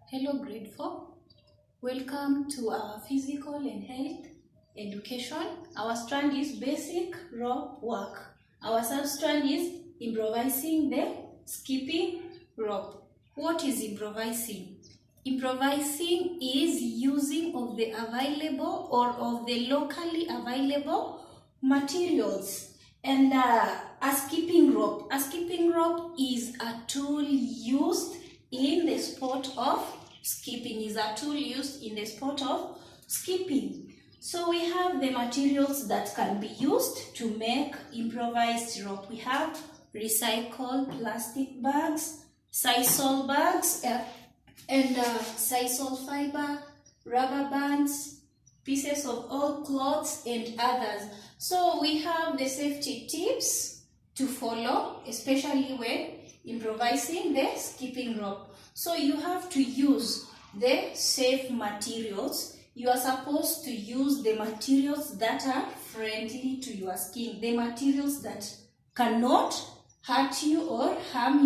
Hello grade 4. Welcome to our physical and health education. Our strand is basic rope work. Our sub-strand is improvising the skipping rope. What is improvising? Improvising is using of the available or of the locally available materials. And a skipping rope. A skipping rope is a tool used in the sport of skipping. So we have the materials that can be used to make improvised rope. We have recycled plastic bags, sisal bags, and sisal fiber, rubber bands, pieces of old cloths, and others. So we have the safety tips to follow, especially when improvising the skipping rope. So you have to use the safe materials. You are supposed to use the materials that are friendly to your skin, the materials that cannot hurt you or harm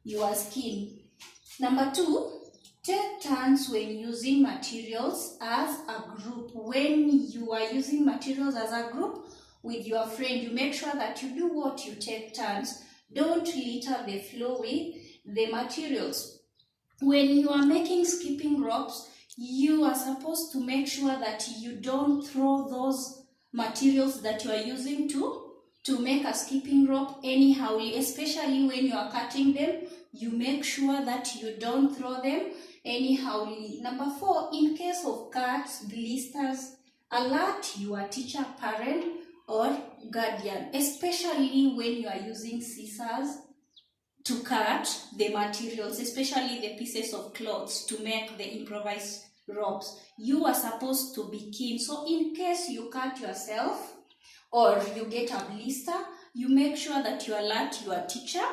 your skin. Number 2, take turns when using materials as a group. When you are using materials as a group with your friend, you make sure that you do what? You take turns. Don't litter the floor with the materials. When you are making skipping ropes, you are supposed to make sure that you don't throw those materials that you are using to make a skipping rope anyhow, especially when you are cutting them. You make sure that you don't throw them anyhow. Number 4, in case of cuts, blisters, alert your teacher, parent, or guardian, especially when you are using scissors to cut the materials, especially the pieces of clothes to make the improvised ropes. You are supposed to be keen. So in case you cut yourself or you get a blister, you make sure that you alert your teacher,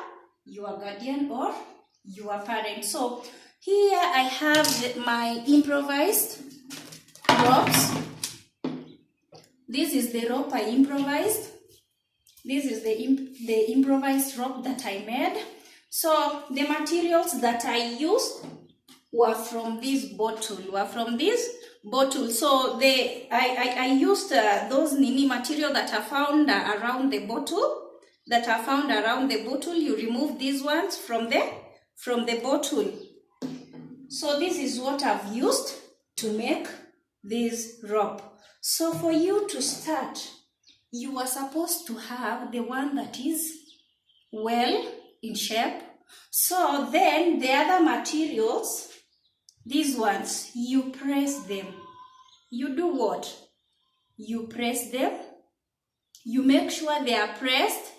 your guardian, or your parent. So here I have my improvised ropes. This is the rope I improvised. This is the improvised rope that I made. So the materials that I used were from this bottle. So I used those nini material that are found around the bottle. You remove these ones from the bottle. So this is what I've used to make this rope. So for you to start, you are supposed to have the one that is well in shape. So then the other materials, these ones, you press them. You do what? You press them. You make sure they are pressed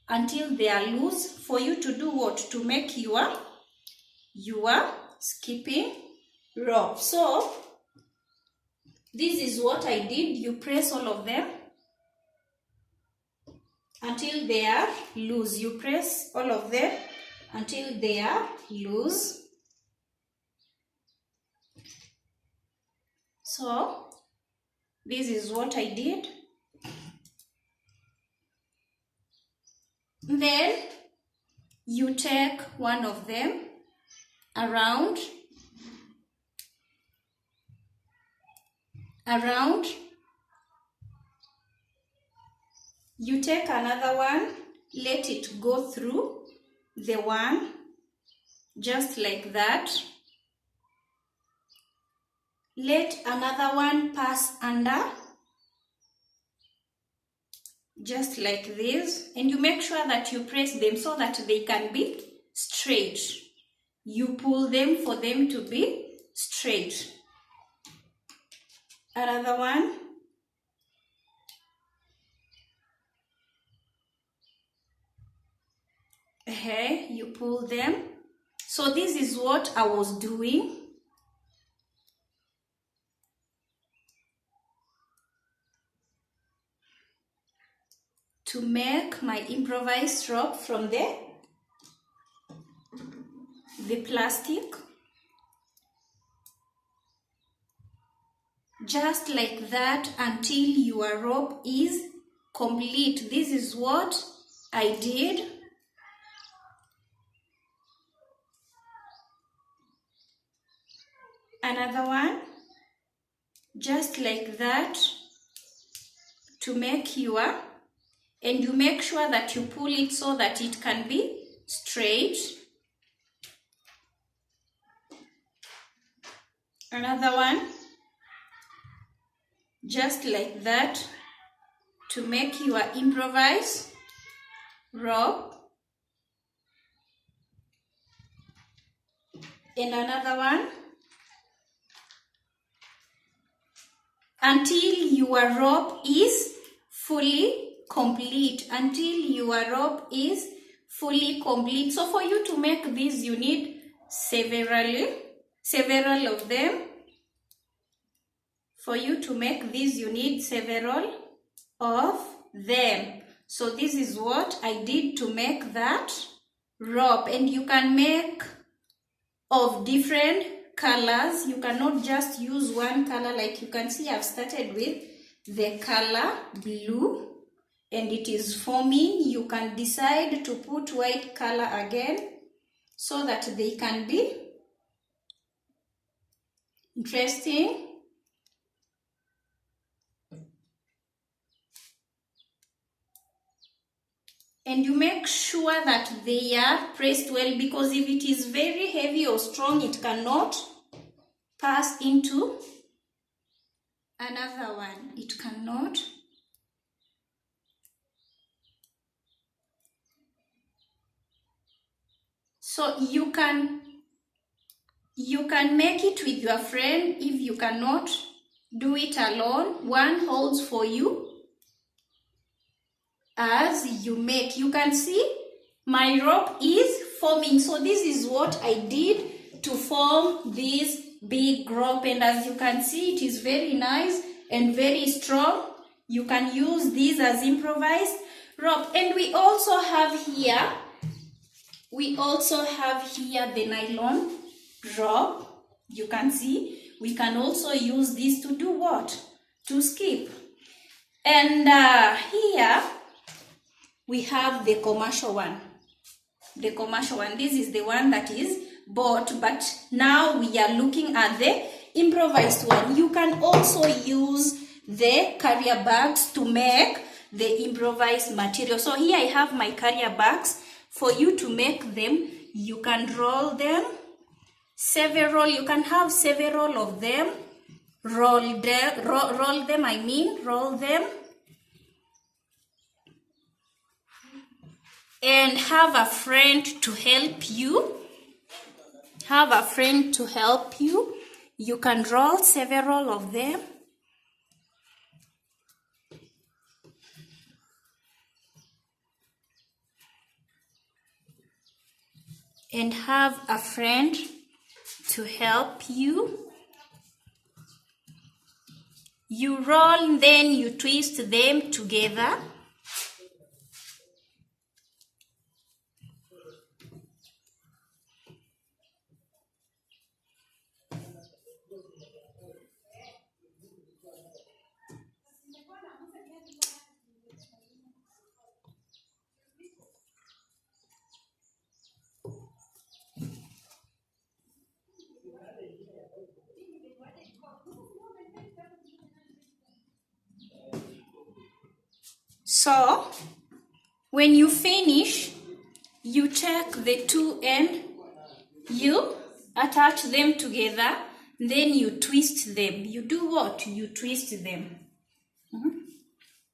until they are loose for you to do what? To make your skipping rope. So this is what I did. You press all of them until they are loose. You press all of them until they are loose. So this is what I did. Then you take one of them around. You take another one, let it go through the one, just like that. Let another one pass under, just like this. And you make sure that you press them so that they can be straight. You pull them for them to be straight. Another one. You pull them. So this is what I was doing. To make my improvised rope from the plastic. Just like that until your rope is complete. This is what I did. another one, just like that, to make your, and you make sure that you pull it so that it can be straight. Another one, just like that, to make your improvised rope. And another one, until your rope is fully complete. Until your rope is fully complete. So for you to make this, you need several of them. For you to make this, you need several of them. So this is what I did to make that rope. And you can make of different colors. You cannot just use one color. Like you can see, I've started with the color blue and it is forming. You can decide to put white color again so that they can be interesting. And you make sure that they are pressed well, because if it is very heavy or strong, it cannot pass into another one. It cannot. So you can make it with your friend. If you cannot do it alone, one holds for you as you make. You can see my rope is forming. So this is what I did to form this big rope, and as you can see, it is very nice and very strong. You can use this as improvised rope. And we also have here the nylon rope. You can see we can also use this to do what? To skip. And here we have the commercial one. The commercial one. This is the one that is bought, but now we are looking at the improvised one. You can also use the carrier bags to make the improvised material. So here I have my carrier bags. For you to make them, you can roll them. You can have several of them. Roll them. And have a friend to help you. You can roll several of them. And have a friend to help you. You roll, then you twist them together. So, when you finish, you take the two and you attach them together, then you twist them. You do what? You twist them.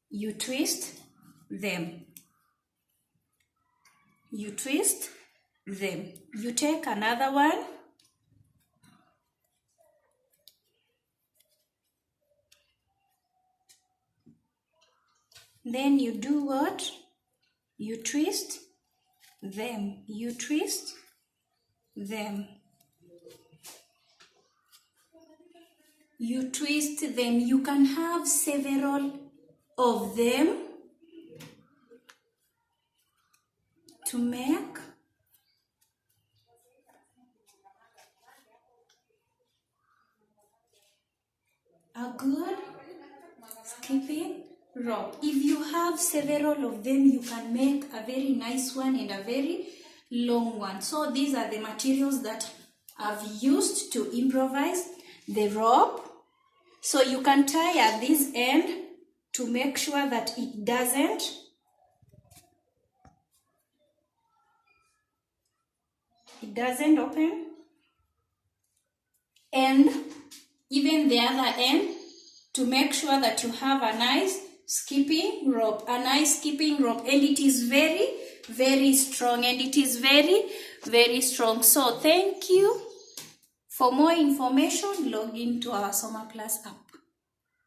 You twist them. You twist them. You take another one. Then you do what? You twist them. You twist them. You twist them. You can have several of them to make a good skipping rope. If you have several of them, you can make a very nice one and a very long one. So these are the materials that I've used to improvise the rope. So you can tie at this end to make sure that it doesn't open, and even the other end to make sure that you have a nice skipping rope, and it is very, very strong, and it is very, very strong. So thank you. For more information, log into our Soma Plus app.